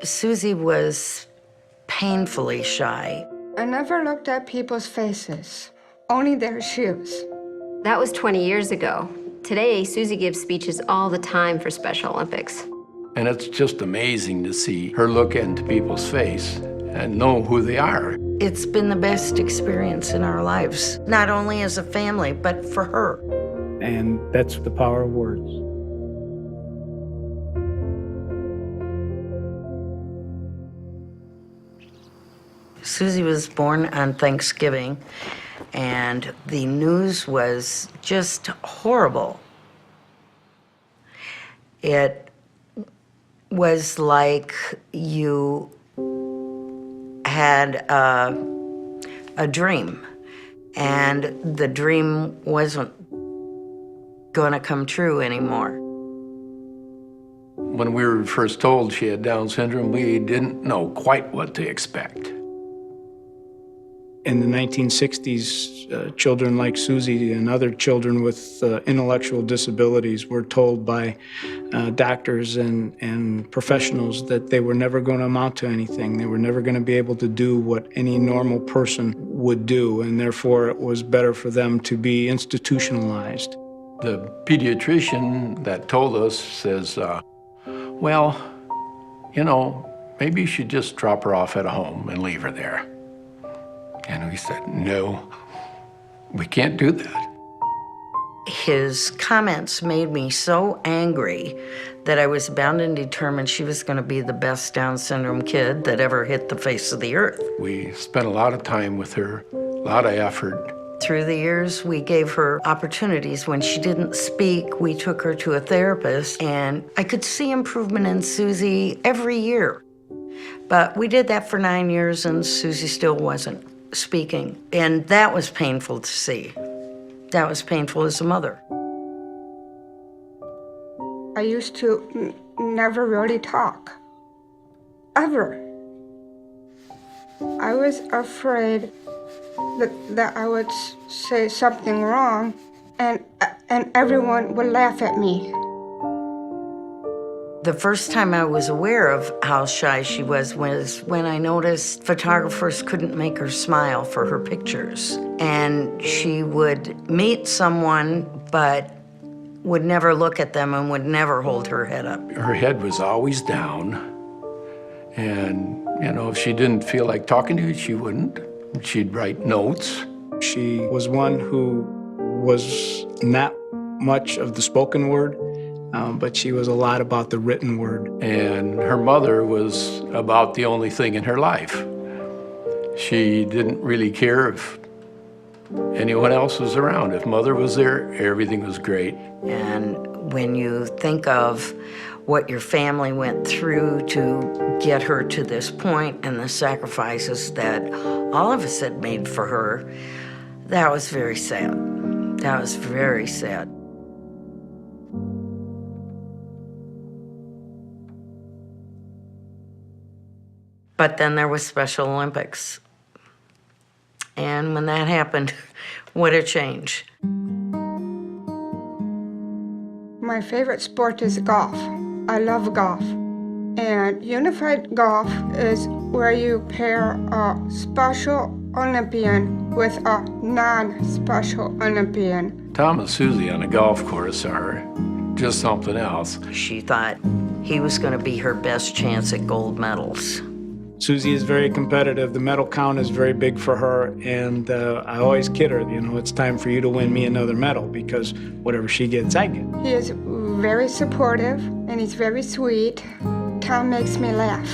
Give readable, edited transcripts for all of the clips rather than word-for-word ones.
Susie was painfully shy. I never looked at people's faces, only their shoes. That was 20 years ago. Today, Susie gives speeches all the time for Special Olympics. And it's just amazing to see her look into people's face and know who they are. It's been the best experience in our lives, not only as a family, but for her. And that's the power of words. Susie was born on Thanksgiving, and the news was just horrible. It was like you had a dream, and the dream wasn't going to come true anymore. When we were first told she had Down syndrome, we didn't know quite what to expect. In the 1960s, children like Susie and other children with intellectual disabilities were told by doctors and professionals that they were never going to amount to anything. They were never going to be able to do what any normal person would do, and therefore it was better for them to be institutionalized. The pediatrician that told us says, well, you know, maybe you should just drop her off at a home and leave her there. And we said, no, we can't do that. His comments made me so angry that I was bound and determined she was going to be the best Down syndrome kid that ever hit the face of the earth. We spent a lot of time with her, a lot of effort. Through the years, we gave her opportunities. When she didn't speak, we took her to a therapist, and I could see improvement in Susie every year. But we did that for 9 years, and Susie still wasn't speaking. And that was painful to see. That was painful as a mother. I used to never really talk, ever. I was afraid that I would say something wrong and everyone would laugh at me. The first time I was aware of how shy she was when I noticed photographers couldn't make her smile for her pictures. And she would meet someone, but would never look at them and would never hold her head up. Her head was always down. And, you know, if she didn't feel like talking to you, she wouldn't. She'd write notes. She was one who was not much of the spoken word, but she was a lot about the written word. And her mother was about the only thing in her life. She didn't really care if anyone else was around. If mother was there, everything was great. And when you think of what your family went through to get her to this point and the sacrifices that all of us had made for her, that was very sad. That was very sad. But then there was Special Olympics. And when that happened, what a change. My favorite sport is golf. I love golf. And unified golf is where you pair a Special Olympian with a non-Special Olympian. Tom and Susie on a golf course are just something else. She thought he was going to be her best chance at gold medals. Susie is very competitive. The medal count is very big for her, and I always kid her, you know, it's time for you to win me another medal, because whatever she gets, I get. He is very supportive, and he's very sweet. Tom makes me laugh.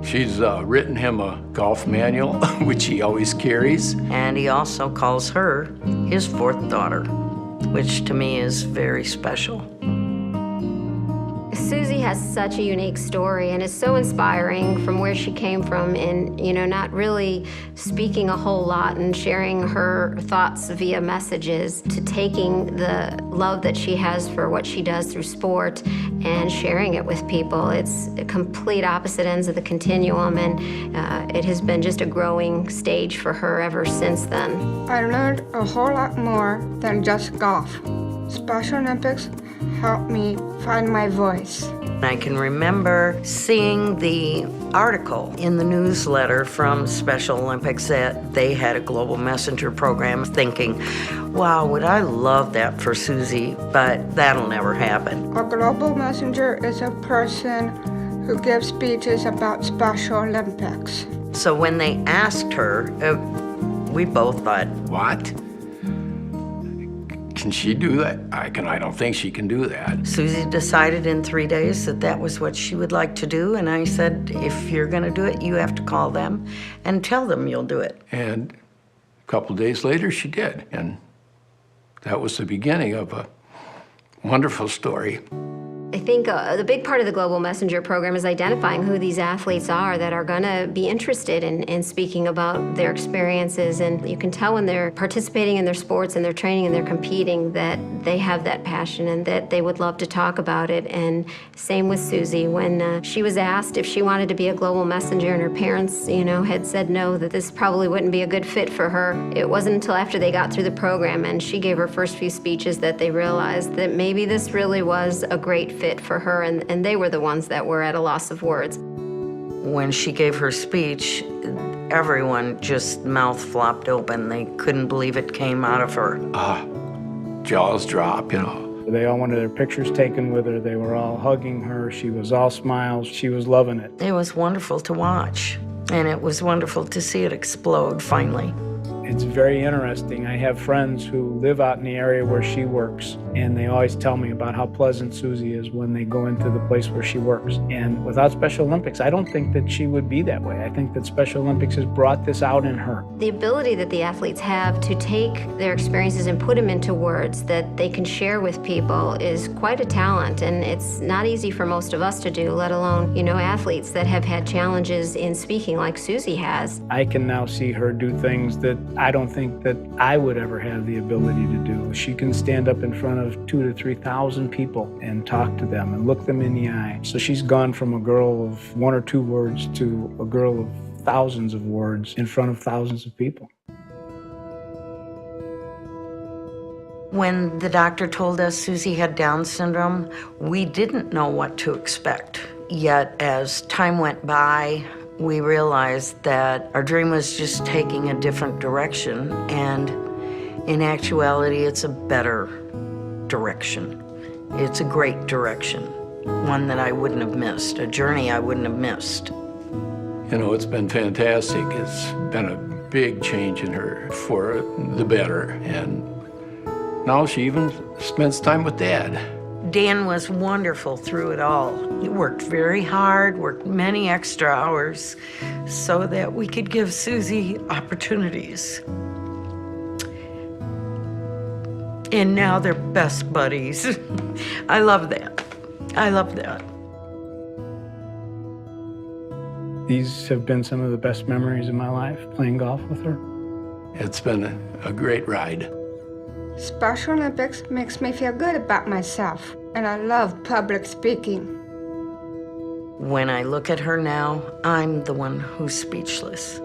She's written him a golf manual, which he always carries. And he also calls her his fourth daughter, which to me is very special. Susie has such a unique story and is so inspiring from where she came from and, you know, not really speaking a whole lot and sharing her thoughts via messages to taking the love that she has for what she does through sport and sharing it with people. It's a complete opposite ends of the continuum, and it has been just a growing stage for her ever since then. I learned a whole lot more than just golf. Special Olympics helped me find my voice. I can remember seeing the article in the newsletter from Special Olympics that they had a global messenger program, thinking, wow, would I love that for Susie, but that'll never happen. A global messenger is a person who gives speeches about Special Olympics. So when they asked her, we both thought, What? Can she do that? I don't think she can do that. Susie decided in 3 days that that was what she would like to do, and I said, if you're gonna do it, you have to call them and tell them you'll do it. And a couple days later, she did. And that was the beginning of a wonderful story. I think the big part of the Global Messenger program is identifying who these athletes are that are going to be interested in speaking about their experiences. And you can tell when they're participating in their sports and they're training and they're competing that they have that passion and that they would love to talk about it. And same with Susie. When she was asked if she wanted to be a Global Messenger and her parents, had said no, that this probably wouldn't be a good fit for her. It wasn't until after they got through the program and she gave her first few speeches that they realized that maybe this really was a great fit for her, and they were the ones that were at a loss of words. When she gave her speech, everyone just mouth flopped open. They couldn't believe it came out of her. Jaws drop, They all wanted their pictures taken with her. They were all hugging her. She was all smiles. She was loving it. It was wonderful to watch, and it was wonderful to see it explode finally. It's very interesting. I have friends who live out in the area where she works, and they always tell me about how pleasant Susie is when they go into the place where she works. And without Special Olympics, I don't think that she would be that way. I think that Special Olympics has brought this out in her. The ability that the athletes have to take their experiences and put them into words that they can share with people is quite a talent, and it's not easy for most of us to do, let alone, athletes that have had challenges in speaking like Susie has. I can now see her do things that I don't think that I would ever have the ability to do. She can stand up in front of 2,000 to 3,000 people and talk to them and look them in the eye. So she's gone from a girl of 1 or 2 words to a girl of thousands of words in front of thousands of people. When the doctor told us Susie had Down syndrome, we didn't know what to expect. Yet as time went by, we realized that our dream was just taking a different direction, and in actuality, it's a better direction. It's a great direction, one that I wouldn't have missed, a journey I wouldn't have missed. It's been fantastic. It's been a big change in her for the better. And now she even spends time with Dad. Dan was wonderful through it all. He worked very hard, worked many extra hours so that we could give Susie opportunities. And now they're best buddies. I love that. I love that. These have been some of the best memories of my life, playing golf with her. It's been a great ride. Special Olympics makes me feel good about myself, and I love public speaking. When I look at her now, I'm the one who's speechless.